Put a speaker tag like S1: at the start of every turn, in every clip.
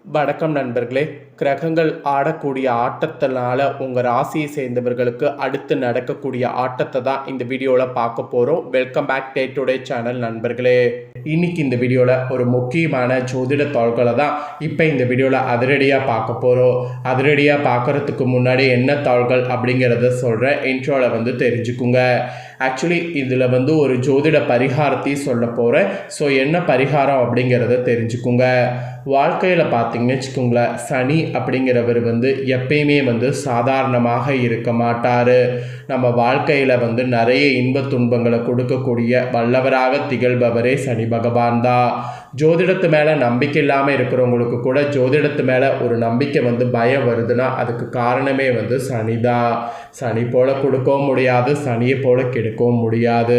S1: வணக்கம் நண்பர்களே. கிரகங்கள் ஆடக்கூடிய ஆட்டத்தினால உங்கள் ராசியை சேர்ந்தவர்களுக்கு அடுத்து நடக்கக்கூடிய ஆட்டத்தை தான் இந்த வீடியோவில் பார்க்க போகிறோம். Welcome back day today channel நண்பர்களே. இன்னைக்கு இந்த வீடியோவில் ஒரு முக்கியமான ஜோதிட தாள்களை தான் இப்போ இந்த வீடியோவில் அதிரடியாக பார்க்க போகிறோம். அதிரடியாக பார்க்குறதுக்கு முன்னாடி என்ன தாள்கள் அப்படிங்கிறத சொல்கிறேன். இன்ட்ரோவில் தெரிஞ்சுக்குங்க. ஆக்சுவலி இதில் ஒரு ஜோதிட பரிகாரத்தையும் சொல்ல போகிறேன். ஸோ என்ன பரிகாரம் அப்படிங்கிறத தெரிஞ்சுக்குங்க. வாழ்க்கையில் பார்த்தீங்கன்னு வச்சுக்கோங்களேன், சனி அப்படிங்கிறவர் எப்பயுமே சாதாரணமாக இருக்க மாட்டார். நம்ம வாழ்க்கையில் நிறைய இன்ப துன்பங்களை கொடுக்கக்கூடிய வல்லவராக திகழ்பவரே சனி பகவான் தான். ஜோதிடத்து மேலே நம்பிக்கை இல்லாமல் இருக்கிறவங்களுக்கு கூட ஜோதிடத்து மேலே ஒரு நம்பிக்கை பயம் வருதுன்னா அதுக்கு காரணமே சனி தான். சனி போல் கொடுக்கவும் முடியாது, சனியை போல் கெடுக்கவும் முடியாது.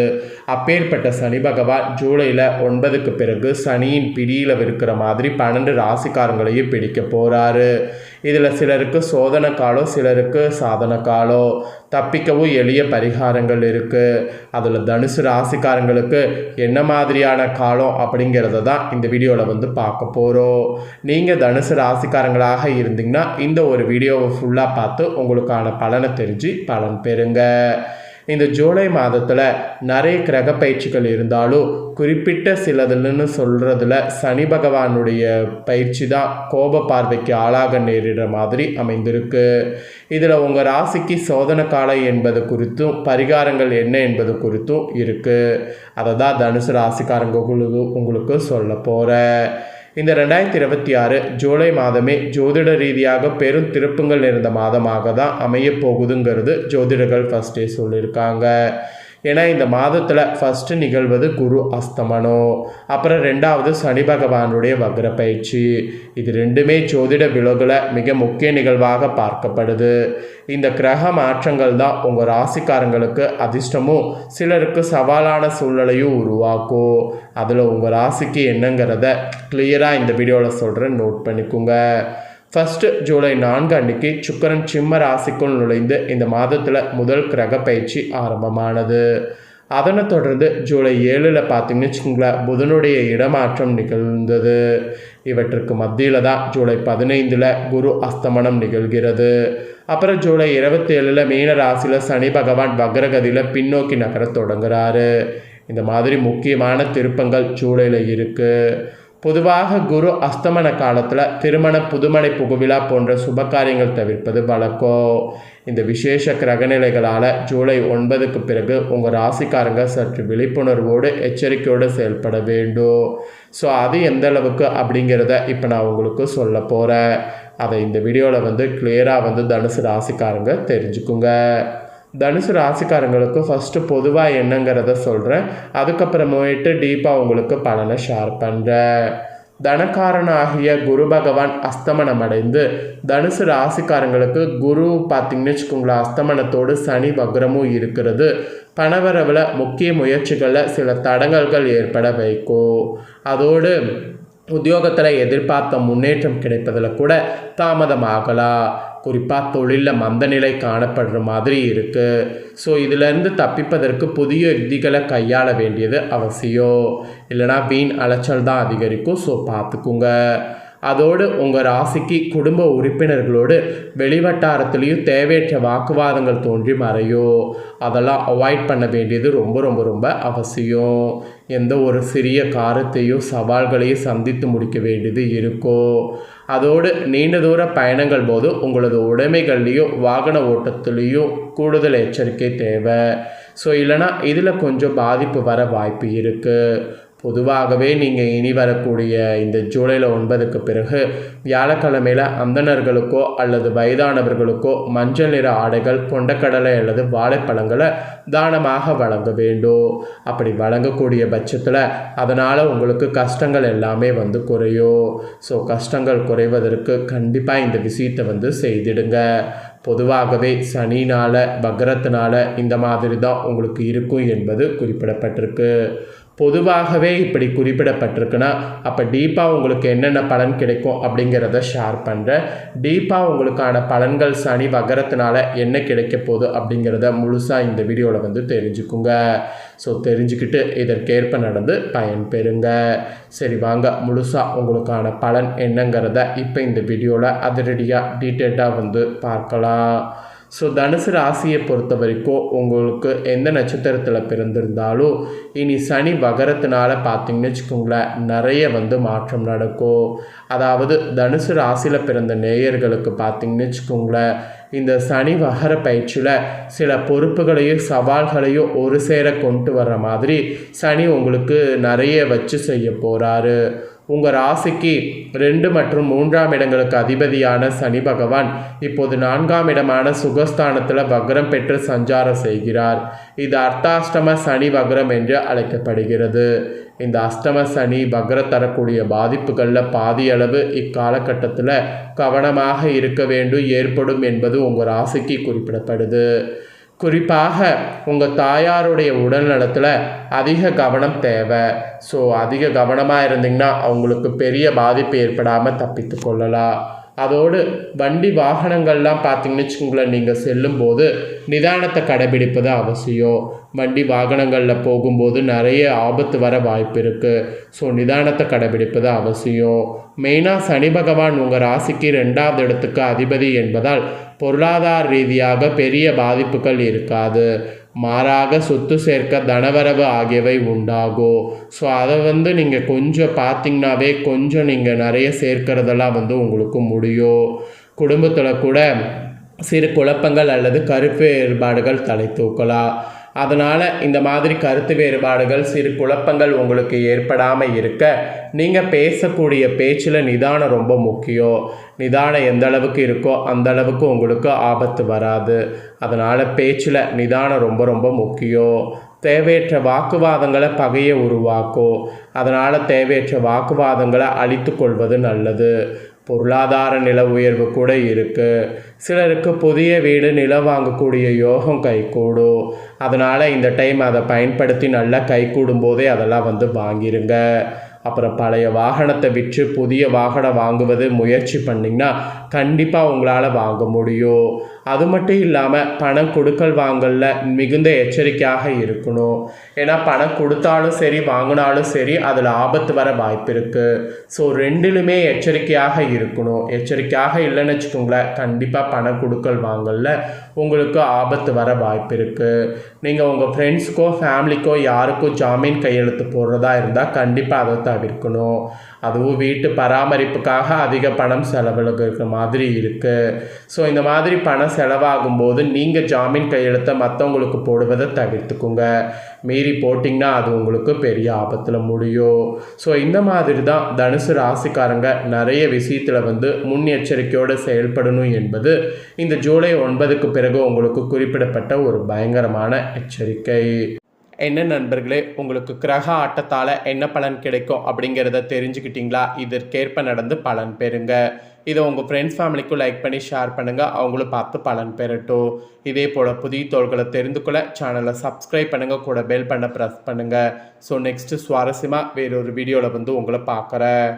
S1: அப்பேற்பட்ட சனி பகவான் ஜூலையில் 9க்கு பிறகு சனியின் பிடியில் இருக்கிற மாதிரி 12 ராசிக்காரங்களையும் பிடிக்க போகிறாரு. இதில் சிலருக்கு சோதனை காலம், சிலருக்கு சாதன காலம். தப்பிக்கவும் எளிய பரிகாரங்கள் இருக்குது. அதில் தனுசு ராசிக்காரங்களுக்கு என்ன மாதிரியான காலம் அப்படிங்கிறத தான் இந்த வீடியோவில் பார்க்க போகிறோம். நீங்கள் தனுசு ராசிக்காரங்களாக இருந்தீங்கன்னா இந்த ஒரு வீடியோவை ஃபுல்லாக பார்த்து உங்களுக்கான பலனை தெரிஞ்சு பலன் பெறுங்க. இந்த ஜூலை மாதத்தில் நிறைய கிரக பயிற்சிகள் இருந்தாலும் குறிப்பிட்ட சிலதுன்னு சொல்கிறதுல சனி பகவானுடைய பயிற்சி தான் கோப பார்வைக்கு ஆளாக நேரிடுற மாதிரி அமைந்திருக்கு. இதில் உங்கள் ராசிக்கு சோதனை காலம் என்பது குறித்தும் பரிகாரங்கள் என்ன என்பது குறித்தும் இருக்குது. அதை தான் தனுசு ராசிக்காரங்களுக்கு உங்களுக்கு சொல்ல போகிறேன். இந்த 2026 ஜூலை மாதமே ஜோதிட ரீதியாக பெரும் திருப்பங்கள் நிறைந்த மாதமாக தான் அமைய போகுதுங்கிறது ஜோதிடர்கள் ஃபஸ்ட்டே சொல்லியிருக்காங்க. ஏன்னா இந்த மாதத்தில் ஃபஸ்ட்டு நிகழ்வது குரு அஸ்தமனம், அப்புறம் 2வது சனி பகவானுடைய வக்ர பயிற்சி. இது ரெண்டுமே ஜோதிட விலகில் மிக முக்கிய நிகழ்வாக பார்க்கப்படுது. இந்த கிரக மாற்றங்கள் தான் உங்கள் ராசிக்காரங்களுக்கு அதிர்ஷ்டமும் சிலருக்கு சவாலான சூழ்நிலையும் உருவாக்கும். அதில் உங்கள் ராசிக்கு என்னங்கிறத கிளியராக இந்த வீடியோவில் சொல்கிறேன், நோட் பண்ணிக்கோங்க. ஃபஸ்ட்டு ஜூலை 4 அன்னைக்கு சுக்கிரன் சிம்ம ராசிக்குள் நுழைந்து இந்த மாதத்தில் முதல் கிரக பயிற்சி ஆரம்பமானது. அதனை தொடர்ந்து ஜூலை 7 பார்த்தீங்கன்னு வச்சுக்கோங்களேன், புதனுடைய இடமாற்றம் நிகழ்ந்தது. இவற்றுக்கு மத்தியில் தான் ஜூலை 15 குரு அஸ்தமனம் நிகழ்கிறது. அப்புறம் ஜூலை 27 மீன ராசியில் சனி பகவான் வக்ரகதியில் பின்னோக்கி நகர தொடங்குறாரு. இந்த மாதிரி முக்கியமான திருப்பங்கள் ஜூலையில் இருக்குது. பொதுவாக குரு அஸ்தமன காலத்தில் திருமண, புதுமனை, புகுவிழா போன்ற சுபகாரியங்கள் தவிர்ப்பது வழக்கம். இந்த விசேஷ கிரகநிலைகளால் ஜூலை 9க்கு பிறகு உங்கள் ராசிக்காரங்க சற்று விழிப்புணர்வோடு எச்சரிக்கையோடு செயல்பட வேண்டும். ஸோ அது எந்த அளவுக்கு அப்படிங்கிறத இப்போ நான் உங்களுக்கு சொல்ல போகிறேன். அதை இந்த வீடியோவில் கிளியராக தனுசு ராசிக்காரங்க தெரிஞ்சுக்குங்க. தனுசு ராசிக்காரங்களுக்கு ஃபஸ்ட்டு பொதுவாக என்னங்கிறத சொல்கிறேன். அதுக்கப்புறமேட்டு டீப்பாக உங்களுக்கு பலனை ஷேர் பண்ணுறேன். தனக்காரனாகிய குரு பகவான் அஸ்தமனம் அடைந்து தனுசு ராசிக்காரங்களுக்கு குரு பார்த்திங்கன்னு வச்சுக்கோங்களேன், அஸ்தமனத்தோடு சனி வக்ரமும் இருக்கிறது பணவரவில் முக்கிய முயற்சிகளில் சில தடங்கல்கள் ஏற்பட வைக்கும். அதோடு உத்தியோகத்தில் எதிர்பார்த்த முன்னேற்றம் கிடைப்பதில் கூட தாமதமாகலாம். குறிப்பாக தொழிலில் மந்தநிலை காணப்படுற மாதிரி இருக்குது. ஸோ இதிலேருந்து தப்பிப்பதற்கு புதிய யுக்திகளை கையாள வேண்டியது அவசியம். இல்லைனா வீண் அலைச்சல் தான் அதிகரிக்கும். ஸோ பார்த்துக்குங்க. அதோடு உங்கள் ராசிக்கு குடும்ப உறுப்பினர்களோடு வெளிவட்டாரத்துலேயும் தேவையற்ற வாக்குவாதங்கள் தோன்றி மறையும். அதெல்லாம் அவாய்ட் பண்ண வேண்டியது ரொம்ப ரொம்ப ரொம்ப அவசியம். எந்த ஒரு சிறிய காரியத்தையும் சவால்களையும் சந்தித்து முடிக்க வேண்டியது இருக்கும். அதோடு நீண்ட தூர பயணங்கள் போது உங்களது உடைமைகள்லேயும் வாகன ஓட்டத்துலேயும் கூடுதல் எச்சரிக்கை தேவை. ஸோ இல்லைனா இதில் கொஞ்சம் பாதிப்பு வர வாய்ப்பு இருக்குது. பொதுவாகவே நீங்கள் இனி வரக்கூடிய இந்த ஜூலையில் 9க்கு பிறகு வியாழக்கிழமையில் அந்தணர்களுக்கோ அல்லது வயதானவர்களுக்கோ மஞ்சள் நிற ஆடைகள், கொண்டக்கடலை அல்லது வாழைப்பழங்களை தானமாக வழங்க வேண்டும். அப்படி வழங்கக்கூடிய பட்சத்தில் அதனால் உங்களுக்கு கஷ்டங்கள் எல்லாமே குறையும். ஸோ கஷ்டங்கள் குறைவதற்கு கண்டிப்பாக இந்த விஷயத்தை செய்திடுங்க. பொதுவாகவே சனினால் வக்ரத்தினால இந்த மாதிரி தான் உங்களுக்கு இருக்கும் என்பது குறிப்பிடப்பட்டிருக்கு. பொதுவாகவே இப்படி குறிப்பிடப்பட்டிருக்குன்னா அப்போ டீப்பாக உங்களுக்கு என்னென்ன பலன் கிடைக்கும் அப்படிங்கிறத ஷேர் பண்ணுறேன். டீப்பாக உங்களுக்கான பலன்கள் சனி வகரத்தினால என்ன கிடைக்க போகுது அப்படிங்கிறத முழுசாக இந்த வீடியோவில் வந்து தெரிஞ்சுக்குங்க. ஸோ தெரிஞ்சுக்கிட்டு இதற்கேற்ப நடந்து பயன்பெறுங்க. சரி வாங்க முழுசாக உங்களுக்கான பலன் என்னங்கிறத இப்போ இந்த வீடியோவில் அதிரடியாக டீட்டெயில்டாக வந்து பார்க்கலாம். ஸோ தனுசு ராசியை பொறுத்த வரைக்கும் உங்களுக்கு எந்த நட்சத்திரத்தில் பிறந்திருந்தாலும் இனி சனி வகரத்தினால பார்த்தீங்கன்னு வச்சுக்கோங்களேன் நிறைய வந்து மாற்றம் நடக்கும். அதாவது தனுசு ராசியில் பிறந்த நேயர்களுக்கு பார்த்தீங்கன்னு வச்சுக்கோங்களேன் இந்த சனி வகர பயிற்சியில் சில பொறுப்புகளையும் சவால்களையும் ஒரு சேர கொண்டு வர்ற மாதிரி சனி உங்களுக்கு நிறைய வச்சு செய்ய போகிறாரு. உங்கள் ராசிக்கு 2 மற்றும் 3ஆம் இடங்களுக்கு அதிபதியான சனி பகவான் இப்போது 4ஆம் இடமான சுகஸ்தானத்தில் வக்ரம் பெற்று சஞ்சாரம் செய்கிறார். இது அர்த்தாஷ்டம சனி வக்ரம் என்று அழைக்கப்படுகிறது. இந்த அஷ்டம சனி வக்ரம் தரக்கூடிய பாதிப்புகளில் பாதியளவு இக்காலகட்டத்தில் கவனமாக இருக்க வேண்டும் ஏற்படும் என்பது உங்கள் ராசிக்கு குறிப்பிடப்படுது. குறிப்பாக உங்கள் தாயாருடைய உடல் நலத்தில் அதிக கவனம் தேவை. ஸோ அதிக கவனமாக இருந்தீங்கன்னா அவங்களுக்கு பெரிய பாதிப்பு ஏற்படாமல் தப்பித்து கொள்ளலாம். அதோடு வண்டி வாகனங்கள்லாம் பார்த்தீங்கன்னு வச்சுக்கோங்களேன் நீங்கள் செல்லும்போது நிதானத்தை கடைபிடிப்பது அவசியம். வண்டி வாகனங்களில் போகும்போது நிறைய ஆபத்து வர வாய்ப்பு இருக்குது. ஸோ நிதானத்தை கடைபிடிப்பது அவசியம். மெயினாக சனி பகவான் உங்கள் ராசிக்கு 2ஆவது இடத்துக்கு அதிபதி என்பதால் பொருளாதார ரீதியாக பெரிய பாதிப்புகள் இருக்காது. மாறாக சொத்து சேர்க்க தனவரவு ஆகியவை உண்டாகும். ஸோ அதை வந்து நீங்கள் கொஞ்சம் பார்த்தீங்கன்னாவே கொஞ்சம் நீங்கள் நிறைய சேர்க்கிறதெல்லாம் வந்து உங்களுக்கு முடியும். குடும்பத்தில் கூட சிறு குழப்பங்கள் அல்லது கருத்து வேறுபாடுகள் தலை தூக்கலாம். அதனால் இந்த மாதிரி கருத்து வேறுபாடுகள் சிறு குழப்பங்கள் உங்களுக்கு ஏற்படாமல் இருக்க நீங்கள் பேசக்கூடிய பேச்சில் நிதானம் ரொம்ப முக்கியம். நிதானம் எந்த அளவுக்கு இருக்கோ அந்த அளவுக்கு உங்களுக்கு ஆபத்து வராது. அதனால் பேச்சில் நிதானம் ரொம்ப ரொம்ப முக்கியம். தேவையற்ற வாக்குவாதங்களை பகையை உருவாக்கும். அதனால் தேவையற்ற வாக்குவாதங்களை அழித்து கொள்வது நல்லது. பொருளாதார நில உயர்வு கூட இருக்குது. சிலருக்கு புதிய வீடு நிலம் வாங்கக்கூடிய யோகம் கைகூடும். அதனால் இந்த டைம் அதை பயன்படுத்தி நல்லா கைகூடும் போதே அதெல்லாம் வந்து வாங்கிருங்க. அப்புறம் பழைய வாகனத்தை விற்று புதிய வாகனம் வாங்குவது முயற்சி பண்ணிங்கன்னா கண்டிப்பாக உங்களால் வாங்க முடியும். அது மட்டும் இல்லாமல் பணம் கொடுக்கல் வாங்கலில் மிகுந்த எச்சரிக்கையாக இருக்கணும். ஏன்னா பணம் கொடுத்தாலும் சரி வாங்கினாலும் சரி அதில் ஆபத்து வர வாய்ப்பு இருக்குது. ஸோ ரெண்டிலுமே எச்சரிக்கையாக இருக்கணும். எச்சரிக்கையாக இல்லைன்னு வச்சுக்கோங்களேன் கண்டிப்பாக பணம் கொடுக்கல் வாங்கலில் உங்களுக்கு ஆபத்து வர வாய்ப்பு இருக்குது. நீங்கள் உங்கள் ஃப்ரெண்ட்ஸுக்கோ ஃபேமிலிக்கோ யாருக்கும் ஜாமீன் கையெழுத்து போடுறதா இருந்தால் கண்டிப்பாக அதை தவிர்க்கணும். அதுவும் வீட்டு பராமரிப்புக்காக அதிக பணம் செலவழிக்கிற மாதிரி இருக்குது. ஸோ இந்த மாதிரி பணம் செலவாகும்போது நீங்கள் ஜாமீன் கையெழுத்தை மற்றவங்களுக்கு போடுவதை தவிர்த்துக்குங்க. மீறி போட்டிங்கன்னா அது உங்களுக்கு பெரிய ஆபத்தில் முடியும். ஸோ இந்த மாதிரி தான் தனுசு ராசிக்காரங்க நிறைய விஷயத்தில் வந்து முன்னெச்சரிக்கையோடு செயல்படணும் என்பது இந்த ஜூலை 9க்கு பிறகு உங்களுக்கு குறிப்பிடப்பட்ட ஒரு பயங்கரமான எச்சரிக்கை. என்ன நண்பர்களே உங்களுக்கு கிரக ஆட்டத்தால் என்ன பலன் கிடைக்கும் அப்படிங்கிறத தெரிஞ்சுக்கிட்டிங்களா? இதற்கேற்ப நடந்து பலன் பெறுங்க. இதை உங்கள் ஃப்ரெண்ட்ஸ் ஃபேமிலிக்கும் லைக் பண்ணி ஷேர் பண்ணுங்கள். அவங்களும் பார்த்து பலன் பெறட்டும். இதே போல் புதிய தோள்களை தெரிந்து கொள்ள சேனலை சப்ஸ்கிரைப் பண்ணுங்கள். கூட பெல் பண்ண ப்ரெஸ் பண்ணுங்கள். ஸோ நெக்ஸ்ட்டு சுவாரஸ்யமாக வேறொரு வீடியோவில் வந்து உங்களை பார்க்குறேன்.